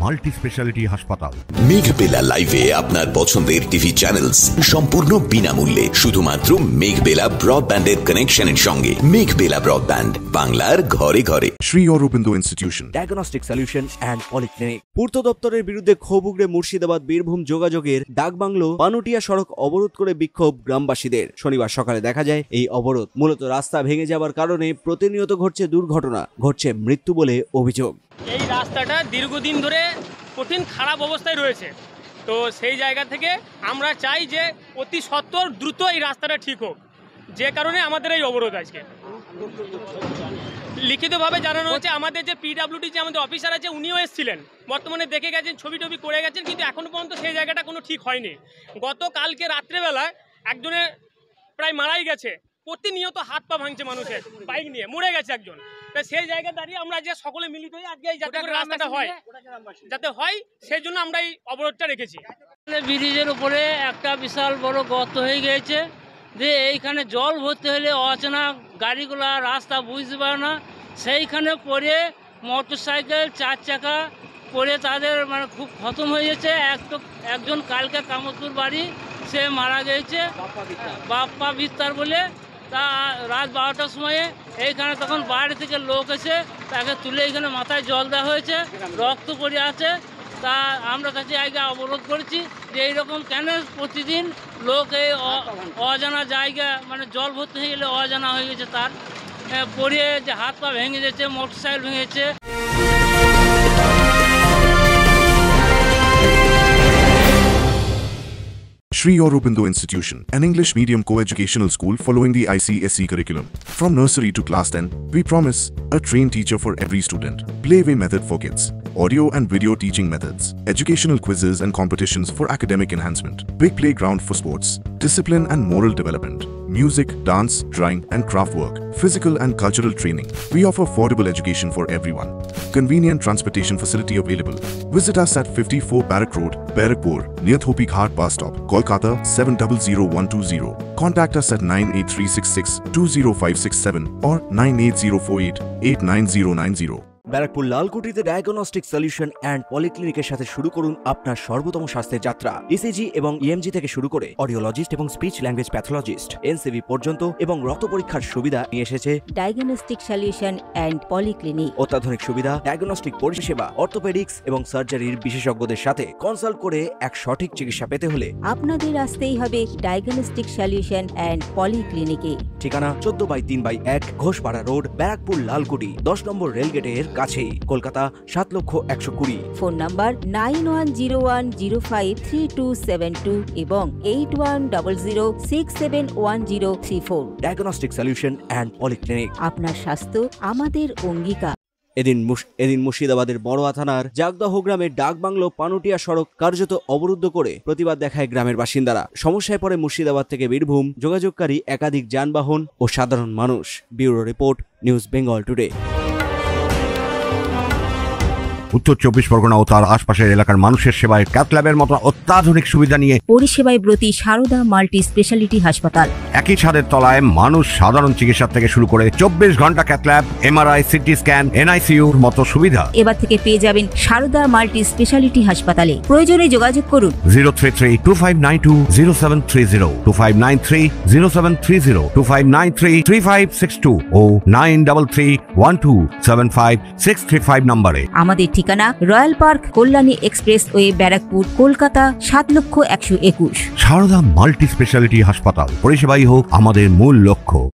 Multi speciality হাসপাতাল। মেঘবেলা লাইভে আপনার পছন্দের টিভি চ্যানেলস সম্পূর্ণ বিনামূল্যে শুধুমাত্র মেঘবেলা ব্রডব্যান্ডের কানেকশনের সঙ্গে। মেঘবেলা ব্রডব্যান্ড, বাংলার ঘরে ঘরে। Sri Aurobindo Institution, diagnostic solution and polyclinic. পূর্ত দপ্তরের বিরুদ্ধে ক্ষোভ উগড়ে মুর্শিদাবাদ বীরভূম যোগাযোগের ডাকবাংলো পানুটিয়া সড়ক অবরোধ করে বিক্ষোভ গ্রামবাসীদের। শনিবার সকালে দেখা যায় এই অবরোধ মূলত রাস্তা ভেঙে যাওয়ার কারণে প্রতিনিয়ত ঘটছে দুর্ঘটনা, ঘটছে মৃত্যু বলে অভিযোগ। এই রাস্তাটা দীর্ঘদিন ধরে কঠিন খারাপ অবস্থায় রয়েছে, তো সেই জায়গা থেকে আমরা চাই যে অতি সত্বর দ্রুত এই রাস্তাটা ঠিক হোক, যে কারণে আমাদের এই অবরোধ। আজকে লিখিতভাবে জানানো হচ্ছে আমাদের যে পিডব্লিউডি যে আমাদের অফিসার আছে উনিও এসেছিলেন, বর্তমানে দেখে গেছেন, ছবি টবি করে গেছেন, কিন্তু এখনো পর্যন্ত সেই জায়গাটা কোনো ঠিক হয়নি। গতকালকে রাত্রেবেলায় একজনের প্রায় মারাই গেছে, প্রতিনিয়ত হাত পা ভাঙছে মানুষের, বাইক নিয়ে মরে গেছে একজন। সেই জায়গা দাঁড়িয়ে আমরা যে সকলে মিলিত হই আজকে যাতে করে রাস্তাটা হয়, যাতে হয় সেই জন্য আমরা এই অবরোধটা রেখেছি। ব্রিজের উপরে একটা বিশাল বড় গর্ত হয়ে গেছে, যে এইখানে জল ভরতে হলে অচেনা গাড়িগুলা রাস্তা বুঝতে পারে না, সেইখানে পড়ে মোটর সাইকেল 4 চাকা পড়ে তাদের মানে খুব খতম হয়ে গেছে। একজন কালকে কামতপুর বাড়ি, সে মারা গেছে, বাপ্পা বিস্তার বলে। তা রাত 12টার সময়ে এইখানে তখন বাইরে থেকে লোক এসে তাকে তুলে এইখানে মাথায় জল দেওয়া হয়েছে, রক্ত পড়ে আছে। তা আমরা কাছে আগে অবরোধ করেছি যে এইরকম কেন প্রতিদিন লোক এই অজানা জায়গা মানে জল ভর্তি হয়ে গেলে অজানা হয়ে গেছে, তার পড়ে যে হাত পা ভেঙে গেছে, মোটর সাইকেল ভেঙেছে। Sri Aurobindo Institution, an English medium co-educational school following the ICSE curriculum. From nursery to class 10, we promise a trained teacher for every student, playway method for kids, audio and video teaching methods, educational quizzes and competitions for academic enhancement, big playground for sports, discipline and moral development, music, dance, drawing and craft work, physical and cultural training. We offer affordable education for everyone. Convenient transportation facility available. Visit us at 54 Barrack Road, Barrackpur, near Thopi Ghat bus stop, Kolkata 700120. Contact us at 98366-20567 or 98048-89090. Barrackpore লালকুটিতে diagnostic solution and পলিক্লিনিকের সাথে শুরু করুন আপনার সর্বোত্তম স্বাস্থ্যের যাত্রা। ECG এবং ইএমজি থেকে শুরু করে অডিওলজিস্ট এবং স্পিচ ল্যাঙ্গুয়েজ প্যাথোলজিস্ট, এনসিভি পর্যন্ত এবং রক্ত পরীক্ষার সুবিধা নিয়ে এসেছে ডায়াগনস্টিক সলিউশন অ্যান্ড পলিক্লিনিক। অত্যাধুনিক সুবিধা, ডায়াগনস্টিক পরিষেবা, অর্থোপেডিক্স এবং সার্জারির বিশেষজ্ঞদের সাথে কনসাল্ট করে এক সঠিক চিকিৎসা পেতে হলে আপনাদের আসতেই হবে ডায়াগনস্টিক সলিউশন অ্যান্ড পলিক্লিনিকে। ঠিকানা 14/3/1 ঘোষপাড়া রোড, ব্যারাকপুর লালকুটি, 10 নম্বর রেলগেটের কাছে, কলকাতা 7,120,000। ফোন নাম্বার 9101053272 এবং 8100671034। Diagnostic solution and polyclinic. আপনার স্বাস্থ্য আমাদের অঙ্গীকার। এদিন মুর্শিদাবাদের বড়োয়া থানার জাগদহ গ্রামের ডাকবাংলো পানুটিয়া সড়ক কার্যত অবরুদ্ধ করে প্রতিবাদ দেখায় গ্রামের বাসিন্দারা। সমস্যায় পড়ে মুর্শিদাবাদ থেকে বীরভূম যোগাযোগকারী একাধিক যানবাহন ও সাধারণ মানুষ। Bureau report, news Bengal today. উত্তর 24 পরগনা ও তার আশপাশের এলাকার মানুষের সেবায় ক্যাথ ল্যাবের মতো অত্যাধুনিক সুবিধা নিয়ে পরিষেবায় ব্রতী সারদা মাল্টি স্পেশালিটি হাসপাতাল। একই ছাদের তলায় মানুষ সাধারণ চিকিৎসা থেকে শুরু করে 24 ঘন্টা cath lab, MRI, CT scan, এনআইসিইউর মতো সুবিধা এবার থেকে পেয়ে যাবেন সারদা মাল্টি স্পেশালিটি হাসপাতালে। প্রয়োজনে যোগাযোগ করুন 033-2592-0730, 2593-0730, 2593-3562 ও 9331275635 নম্বরে। আমাদের ঠিকানা royal park, Kalyani expressway, Barrackpore, Kolkata 7,121,000। Sarada multi speciality হাসপাতাল, পরিষেবাই হোক আমাদের মূল লক্ষ্য।